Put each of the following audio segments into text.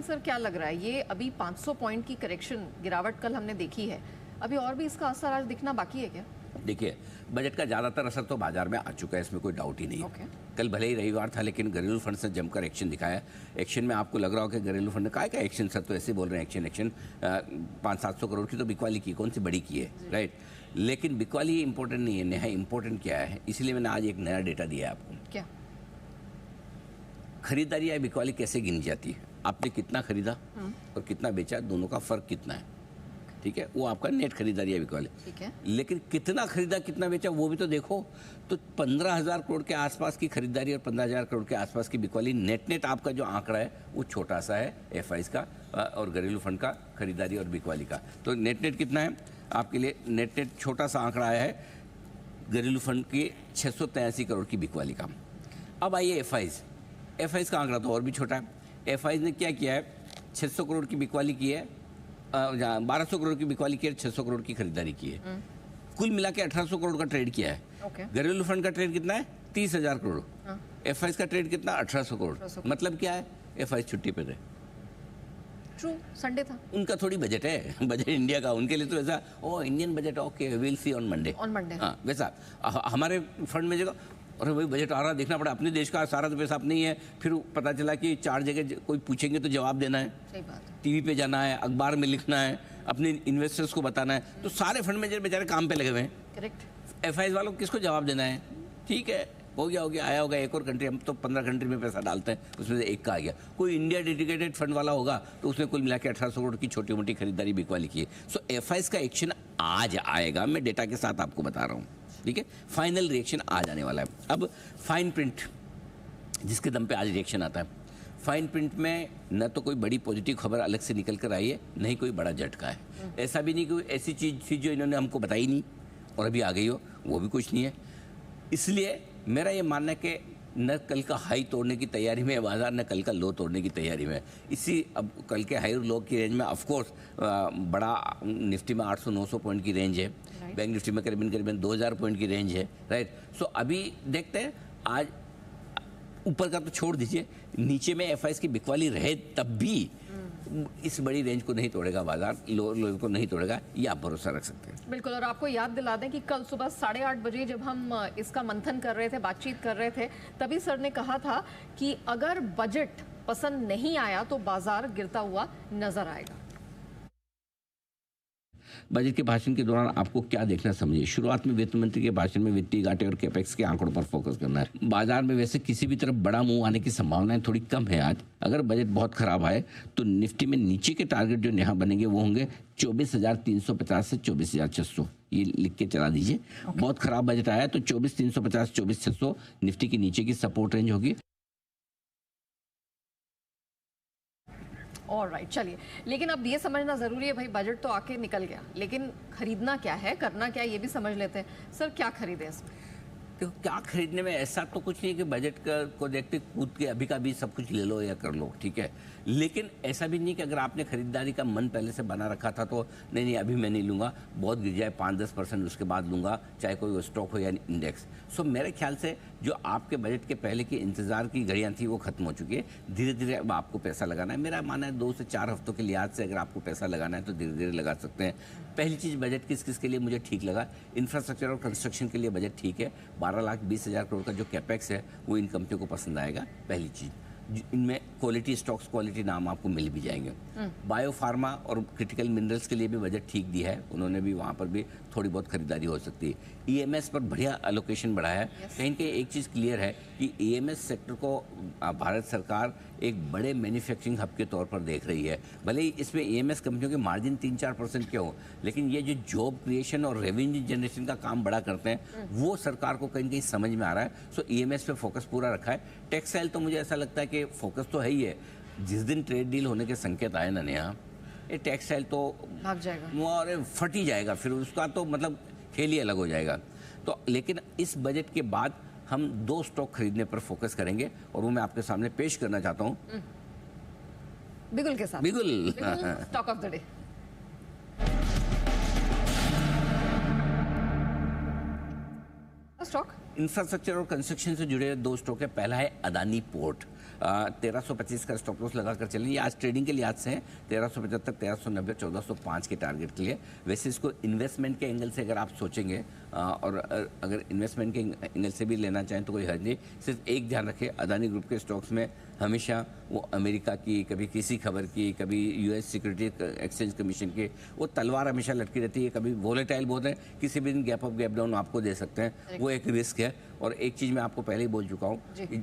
Sir क्या लग रहा है, ये अभी 500 पॉइंट की करेक्शन गिरावट कल हमने देखी है, अभी और भी इसका असर आज दिखना बाकी है क्या? देखिए, बजट का ज़्यादातर असर तो बाजार में आ चुका है, इसमें कोई डाउट ही नहीं। कल भले ही रविवार था, लेकिन घरेलू फंड ने जमकर एक्शन दिखाया। एक्शन में आपको लग रहा हो कि घरेलू फंड ने का एक्शन, सर तो ऐसे बोल रहे हैं एक्शन 500-700 करोड़ की तो बिकवाली की, कौन सी बड़ी की है, राइट। लेकिन बिकवाली इंपॉर्टेंट नहीं है, नया इंपॉर्टेंट क्या है, इसलिए मैंने आज एक नया डेटा दिया है आपको। क्या? खरीदारी या बिकवाली कैसे गिनी जाती है, आपने कितना खरीदा और कितना बेचा, दोनों का फर्क कितना है, ठीक है, वो आपका नेट खरीदारी या बिकवाली। ठीक है, लेकिन कितना खरीदा कितना बेचा वो भी तो देखो। तो 15,000 करोड़ के आसपास की खरीदारी और 15,000 करोड़ के आसपास की बिकवाली, नेट आपका जो आंकड़ा है वो छोटा सा है एफआईज का और घरेलू फंड का खरीदारी और बिकवाली का। तो नेट कितना है आपके लिए, नेट छोटा सा आंकड़ा आया है घरेलू फंड के 683 करोड़ की बिकवाली का। अब आइए एफआईज का आंकड़ा तो और भी छोटा है। एफआईज ने क्या किया है, 600 करोड़ की बिकवाली की है, 1200 करोड़ की बिकवाली की है, 600 करोड़ की खरीदारी की है, कुल मिला के 1800 करोड़ का ट्रेड किया है। घरेलू फंड का ट्रेड कितना है, 30,000 करोड़। एफआईज का ट्रेड कितना, 1800 करोड़। मतलब क्या है, एफआईज छुट्टी पे थे। ट्रू, संडे था, उनका थोड़ी बजट है, बजट इंडिया का, उनके लिए तो ऐसा Indian budget, okay will see on Monday. हाँ, वैसा हमारे फंड में जगह, अरे भाई बजट आ रहा, देखना पड़ा, अपने देश का सारा तो पैसा अपने ही है, फिर पता चला कि 4 जगह कोई पूछेंगे तो जवाब देना है, सही बात है, टीवी पे जाना है, अखबार में लिखना है, अपने इन्वेस्टर्स को बताना है, तो सारे फंड मैनेजर बेचारे काम पे लगे हुए हैं। करेक्ट। एफआईज वालों को किसको जवाब देना है, ठीक है, हो गया आया होगा एक और कंट्री, हम तो 15 कंट्री में पैसा डालते हैं, उसमें से एक का आ गया। कोई इंडिया डेडिकेटेड फंड वाला होगा तो उसने कुल मिला के 1800 करोड़ की छोटी मोटी खरीदारी बिकवाली की है। सो एफआईज का एक्शन आज आएगा, मैं डेटा के साथ आपको बता रहा हूँ, ठीक है, फाइनल रिएक्शन आज आने वाला है। अब फाइन प्रिंट जिसके दम पे आज रिएक्शन आता है, फाइन प्रिंट में न तो कोई बड़ी पॉजिटिव खबर अलग से निकल कर आई है, नहीं कोई बड़ा झटका है। ऐसा भी नहीं कोई ऐसी चीज़ थी जो इन्होंने हमको बताई नहीं और अभी आ गई हो, वो भी कुछ नहीं है। इसलिए मेरा ये मानना है कि न कल का हाई तोड़ने की तैयारी में है बाजार, न कल का लो तोड़ने की तैयारी में। इसी अब कल के हाई और लो की रेंज में ऑफकोर्स बड़ा निफ्टी में 800-900 पॉइंट की रेंज है, बैंक निफ्टी में करीबन 2000 पॉइंट की रेंज है, राइट। सो अभी देखते हैं, आज ऊपर का तो छोड़ दीजिए, नीचे में एफआईज की बिकवाली रहे तब भी इस बड़ी रेंज को नहीं तोड़ेगा बाजार, लो को नहीं तोड़ेगा, ये आप भरोसा रख सकते हैं। बिल्कुल। और आपको याद दिला दें कि कल सुबह 8:30 बजे जब हम इसका मंथन कर रहे थे, बातचीत कर रहे थे, तभी सर ने कहा था कि अगर बजट पसंद नहीं आया तो बाजार गिरता हुआ नजर आएगा। बजट के भाषण के दौरान आपको क्या देखना समझिए। शुरुआत में वित्त मंत्री के भाषण में वित्तीय घाटे और कैपेक्स के आंकड़ों पर फोकस करना है। बाजार में वैसे किसी भी तरफ बड़ा मूव आने की संभावनाएं थोड़ी कम है आज। अगर बजट बहुत खराब आए तो निफ्टी में नीचे के टारगेट जो यहाँ बनेंगे वो होंगे 24,350 से 24,600, ये लिख के चला दीजिए। बहुत खराब बजट आया तो 24,350 24,600 निफ्टी की नीचे की सपोर्ट रेंज होगी। ऑलराइट, चलिए, लेकिन अब ये समझना ज़रूरी है भाई, बजट तो आके निकल गया, लेकिन खरीदना क्या है, करना क्या है, ये भी समझ लेते हैं। सर क्या खरीदें इसमें? तो क्या खरीदने में ऐसा तो कुछ नहीं कि बजट को देखते कूद के अभी का भी सब कुछ ले लो या कर लो, ठीक है, लेकिन ऐसा भी नहीं कि अगर आपने खरीदारी का मन पहले से बना रखा था तो नहीं अभी मैं नहीं लूँगा, बहुत गिर जाए 5-10% उसके बाद लूँगा, चाहे कोई स्टॉक हो या इंडेक्स। सो मेरे ख्याल से जो आपके बजट के पहले की इंतज़ार की घड़ियाँ थी वो खत्म हो चुकी है। धीरे धीरे अब आपको पैसा लगाना है। मेरा मानना है 2 से 4 हफ्तों के लिहाज से अगर आपको पैसा लगाना है तो धीरे धीरे लगा सकते हैं। पहली चीज़, बजट किस के लिए मुझे ठीक लगा, इंफ्रास्ट्रक्चर और कंस्ट्रक्शन के लिए बजट ठीक है। 12,20,000 करोड़ का जो कैपेक्स है वो इन कंपनियों को पसंद आएगा। पहली चीज़, इनमें क्वालिटी स्टॉक्स, क्वालिटी नाम आपको मिल भी जाएंगे। बायो फार्मा और क्रिटिकल मिनरल्स के लिए भी बजट ठीक दिया है उन्होंने भी, वहाँ पर भी थोड़ी बहुत खरीदारी हो सकती है। ईएमएस पर बढ़िया एलोकेशन बढ़ाया है। कहीं न कहीं एक चीज़ क्लियर है कि ईएमएस सेक्टर को भारत सरकार एक बड़े मैन्युफैक्चरिंग हब के तौर पर देख रही है। भले ही इसमें ईएमएस कंपनियों के मार्जिन 3-4% के हों, लेकिन ये जो जॉब क्रिएशन और रेवेन्यू जनरेशन का काम बड़ा करते हैं वो सरकार को कहीं न कहीं समझ में आ रहा है। सो ईएमएस पे फोकस पूरा रखा है। टेक्सटाइल तो मुझे ऐसा लगता है कि फोकस तो है ही है। जिस दिन ट्रेड डील होने के संकेत आए ना नेहा, ये टेक्सटाइल तो भाग जाएगा और फट ही जाएगा, फिर उसका तो मतलब खेल ही अलग हो जाएगा। तो लेकिन इस बजट के बाद हम 2 स्टॉक खरीदने पर फोकस करेंगे और वो मैं आपके सामने पेश करना चाहता हूँ बिगुल के साथ। बिगुल stock of the day. Stock infrastructure और कंस्ट्रक्शन से जुड़े दो स्टॉक है। पहला है अदानी पोर्ट, 1325 का स्टॉप लॉस लगाकर चलें। ये आज ट्रेडिंग के लिहाज से है 1375, 1390, 1405 के टारगेट के लिए। वैसे इसको इन्वेस्टमेंट के एंगल से अगर आप सोचेंगे और अगर इन्वेस्टमेंट के एंगल से भी लेना चाहें तो कोई हर्ज नहीं। सिर्फ एक ध्यान रखें, अदानी ग्रुप के स्टॉक्स में हमेशा वो अमेरिका की, कभी किसी खबर की, कभी यूएस सिक्योरिटी एक्सचेंज कमीशन की वो तलवार हमेशा लटकी रहती है। कभी वोलेटाइल बहुत है, किसी भी दिन गैप अप गैप डाउन आपको दे सकते हैं, वो एक रिस्क है। और एक चीज़ मैं आपको पहले ही बोल चुका हूँ,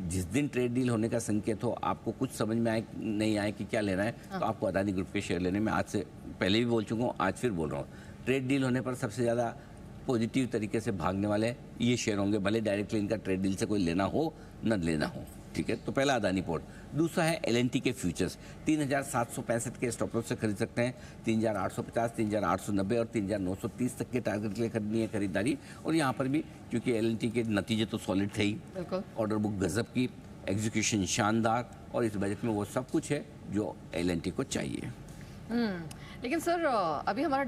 जिस दिन ट्रेड डील होने का संकेत हो, आपको कुछ समझ में आए नहीं आए कि क्या लेना है, तो आपको अदानी ग्रुप के शेयर लेने में, आज से पहले भी बोल चुका हूँ, आज फिर बोल रहा हूँ, ट्रेड डील होने पर सबसे ज़्यादा पॉजिटिव तरीके से भागने वाले ये शेयर होंगे, भले डायरेक्टली इनका ट्रेड डील से कोई लेना हो न लेना हो, ठीक है। तो पहला अदानी पोर्ट। दूसरा है एलएनटी के फ्यूचर्स, 3765 के स्टॉप लॉस से खरीद सकते हैं। 3850, 3890 और 3930 तक के टारगेट के लिए करनी है खरीदारी। और यहाँ पर भी क्योंकि एलएनटी के नतीजे तो सॉलिड थे ही, ऑर्डर बुक गजब की, एग्जीक्यूशन शानदार, और इस बजट में वो सब कुछ है जो एलएनटी को चाहिए। लेकिन सर अभी हमारा